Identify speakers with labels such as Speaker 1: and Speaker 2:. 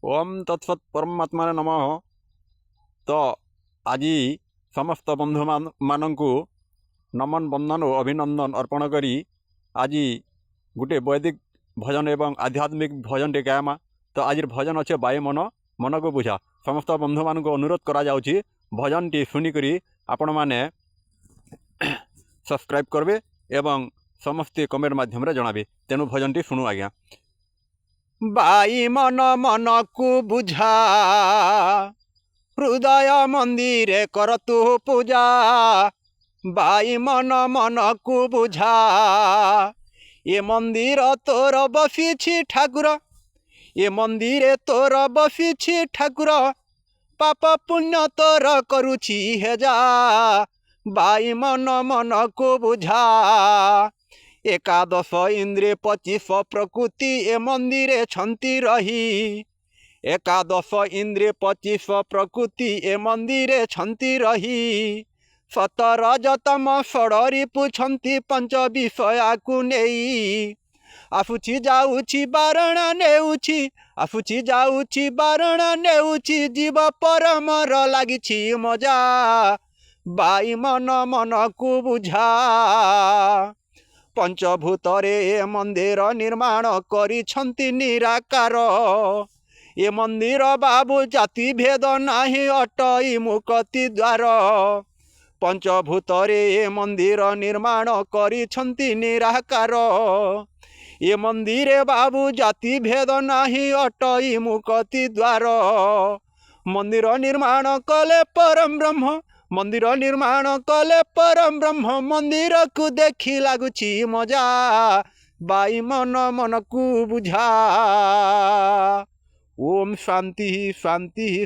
Speaker 1: ओम तत्सत परमात्मा नमः। तो आज समस्त बंधु मानू नमन बंदन और अभिनंदन अर्पण करी आज गोटे वैदिक भजन एवं आध्यात्मिक भजन टे गायमा। तो आज भजन अच्छे बाय मन मन को बुझा। समस्त बंधु मान अनुरोध करा जाउछि भजन टी सुनिकरी आपण मैंने सब्सक्राइब करबे एवं समस्ते कमेंट माध्यम रे जणाबे। तेणु भजन टी सुनु आज्ञा। बाई मन मन को बुझा हृदय मंदिर कर तू पूजा। बाई मन मन को बुझा ये मंदिर तोर बसिछि ठाकुर। ये मंदिर तोर बसिछि ठाकुर। पाप पुण्य तोर करुछि हेजा। बाई मन मन को बुझा एकादश इंद्रिय 25 प्रकृति ए मंदिरे छंती रही। एकादश इंद्रिय 25 प्रकृति ए मंदिरे छंती रही। 17 जतम षडरी पुछंती पंच विषया को नेई। आसुछि जाउछि बारणा नेउछि आसुछि जाउछि बारणा नेउछि जीव परमर लागिछि मजा। बाई मन मन को बुझा पंचभूतरे ए मंदिर निर्माण करिछंती निराकार। ए मंदिर बाबू जाति भेद नाही अटई मुक्ति द्वार। पंचभूतरे ए मंदिर निर्माण करिछंती निराकार। ए मंदिरे बाबू जाति भेद नाही अटई मुक्ति द्वार। मंदिर निर्माण कले परम ब्रह्म मंदिर निर्माण कले परम ब्रह्म। मंदिर को देखी लगुछि मजा। बाई मन मन को बुझा। ओम शांति शांति शांति।